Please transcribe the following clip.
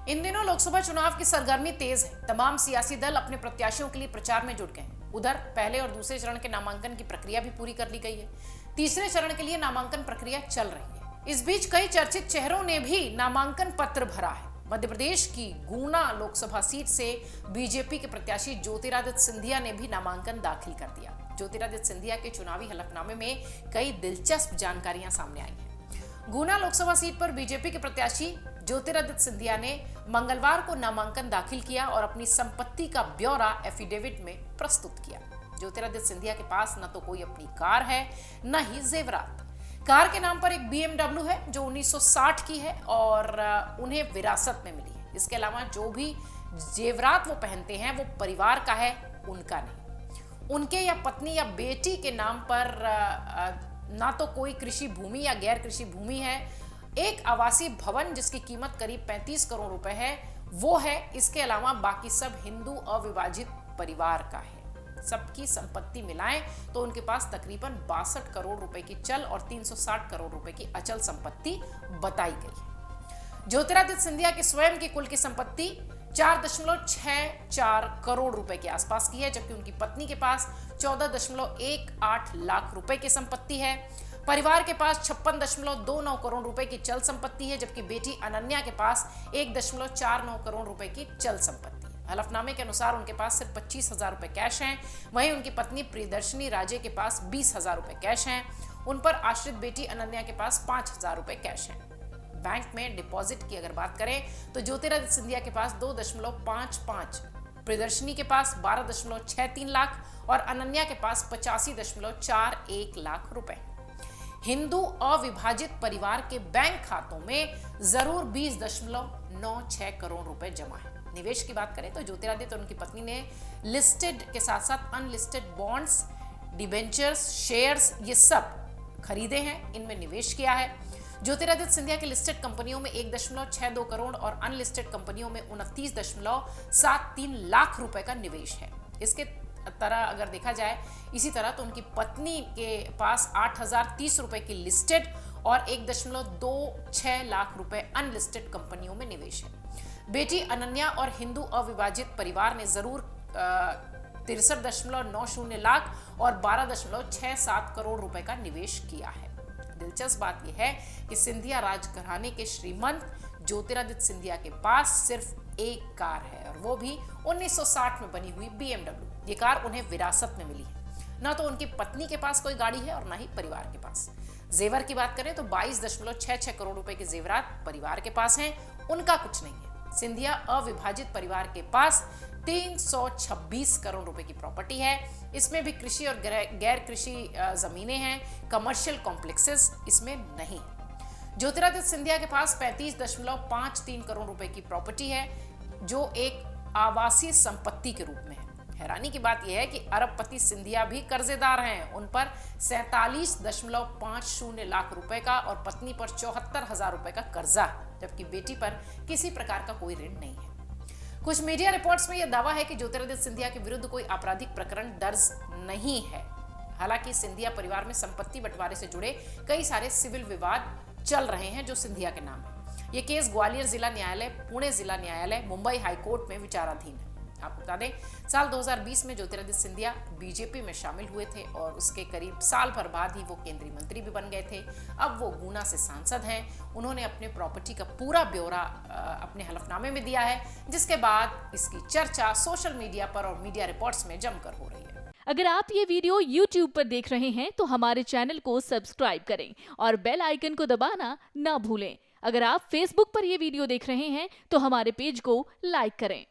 इन दिनों लोकसभा चुनाव की सरगर्मी तेज है। तमाम सियासी दल अपने प्रत्याशियों के लिए प्रचार में जुट गए हैं। उधर पहले और दूसरे चरण के नामांकन की प्रक्रिया भी पूरी कर ली गई है। तीसरे चरण के लिए नामांकन प्रक्रिया चल रही है। इस बीच कई चर्चित चेहरों ने भी नामांकन पत्र भरा है। मध्य प्रदेश की गुना लोकसभा सीट से बीजेपी के प्रत्याशी ज्योतिरादित्य सिंधिया ने भी नामांकन दाखिल कर दिया। ज्योतिरादित्य सिंधिया के चुनावी हलफनामे में कई दिलचस्प जानकारियां सामने आई हैं। गुना लोकसभा सीट पर बीजेपी के प्रत्याशी ज्योतिरादित्य सिंधिया ने मंगलवार को नामांकन दाखिल किया और अपनी संपत्ति का ब्यौरा एफिडेविट में प्रस्तुत किया। ज्योतिरादित्य सिंधिया के पास न तो कोई अपनी कार है, न ही जेवरात। कार के नाम पर एक BMW है जो 1960 की है और उन्हें विरासत में मिली है। इसके अलावा जो भी जेवरात वो पहनते हैं वो परिवार का है, उनका नहीं। उनके या पत्नी या बेटी के नाम पर ना तो कोई कृषि भूमि या गैर कृषि भूमि है। एक आवासीय भवन जिसकी कीमत करीब 35 करोड़ रुपए है वो है। इसके अलावा बाकी सब हिंदू अविभाजित परिवार का है। सबकी संपत्ति मिलाएं तो उनके पास तकरीबन 62 करोड़ रुपए की चल और 360 करोड़ रुपए की अचल संपत्ति बताई गई है। ज्योतिरादित्य सिंधिया की स्वयं की कुल की संपत्ति 4.64 करोड़ रुपए के आसपास की है, जबकि उनकी पत्नी के पास 14.18 लाख रुपए की संपत्ति है। परिवार के पास 56.29 करोड़ रुपए की चल संपत्ति है, जबकि बेटी अनन्या के पास 1.49 करोड़ रुपए की चल संपत्ति है। हलफनामे के अनुसार उनके पास सिर्फ 25,000 रुपए कैश हैं। वहीं उनकी पत्नी प्रियदर्शनी राजे के पास 20,000 रुपए कैश हैं। उन पर आश्रित बेटी अनन्या के पास 5,000 रुपए कैश हैं। बैंक में डिपॉजिट की अगर बात करें तो ज्योतिरादित्य सिंधिया के पास 2.55, प्रियदर्शनी के पास 12.63 लाख और अनन्या के पास 85.41 लाख रुपए। हिंदू अविभाजित परिवार के बैंक खातों में जरूर 20.96 करोड़ रुपए जमा है। निवेश की बात करें तो ज्योतिरादित्य और उनकी पत्नी ने लिस्टेड के साथ साथ अनलिस्टेड बॉन्ड्स, डिबेंचर्स, शेयर्स ये सब खरीदे हैं, इनमें निवेश किया है। ज्योतिरादित्य सिंधिया की लिस्टेड कंपनियों में 1.62 करोड़ और अनलिस्टेड कंपनियों में 29.73 लाख रुपए का निवेश है। इसके तरह अगर देखा जाए इसी तरह तो उनकी पत्नी के पास 8,030 रुपए की लिस्टेड और 1.26 लाख रुपए अनलिस्टेड कंपनियों में निवेश है। बेटी अनन्या और हिंदू अविभाजित परिवार ने जरूर 63.90 लाख और 12.67 करोड़ रुपए का निवेश किया है। दिलचस्प बात यह है कि सिंधिया राजघराने के श्रीमंत ज्योतिरादित्य सिंधिया के पास सिर्फ एक कार है और वो भी 1960 में बनी हुई BMW। ये कार उन्हें विरासत में मिली है। ना तो उनकी पत्नी के पास कोई गाड़ी है और ना ही परिवार के पास। जेवर की बात करें तो 22.66 करोड़ रुपए के जेवरात परिवार के पास हैं, उनका कुछ नहीं है। सिंधिया अविभाजित परिवार के पास 326 करोड़ रुपए की प्रॉपर्टी है। इसमें भी कृषि और गैर कृषि जमीनें हैं। कमर्शियल कॉम्प्लेक्सेस इसमें नहीं। ज्योतिरादित्य सिंधिया के पास 35.53 करोड़ रुपए की प्रॉपर्टी है जो एक आवासीय संपत्ति के रूप में है। हैरानी की बात यह है कि अरबपति सिंधिया भी कर्जेदार हैं। उन पर 47.50 लाख रुपए का और पत्नी पर 74,000 रुपए का कर्जा है, जबकि बेटी पर किसी प्रकार का कोई ऋण नहीं है। कुछ मीडिया रिपोर्ट्स में यह दावा है कि ज्योतिरादित्य सिंधिया के विरुद्ध कोई आपराधिक प्रकरण दर्ज नहीं है। हालांकि सिंधिया परिवार में संपत्ति बंटवारे से जुड़े कई सारे सिविल विवाद चल रहे हैं जो सिंधिया के नाम है। यह केस ग्वालियर जिला न्यायालय, पुणे जिला न्यायालय, मुंबई हाईकोर्ट में विचाराधीन है। आपको बता दें साल 2020 में ज्योतिरादित्य सिंधिया बीजेपी में शामिल हुए थे और उसके करीब साल भर बाद ही वो केंद्रीय मंत्री भी बन गए थे। अब वो गुना से सांसद हैं। उन्होंने अपने प्रॉपर्टी का पूरा ब्यौरा अपने हलफनामे में दिया है, जिसके बाद इसकी चर्चा सोशल मीडिया पर और मीडिया रिपोर्ट्स में जमकर हो रही है। अगर आप ये वीडियो YouTube पर देख रहे हैं तो हमारे चैनल को सब्सक्राइब करें और बेल आइकन को दबाना ना भूलें। अगर आप Facebook पर ये वीडियो देख रहे हैं तो हमारे पेज को लाइक करें।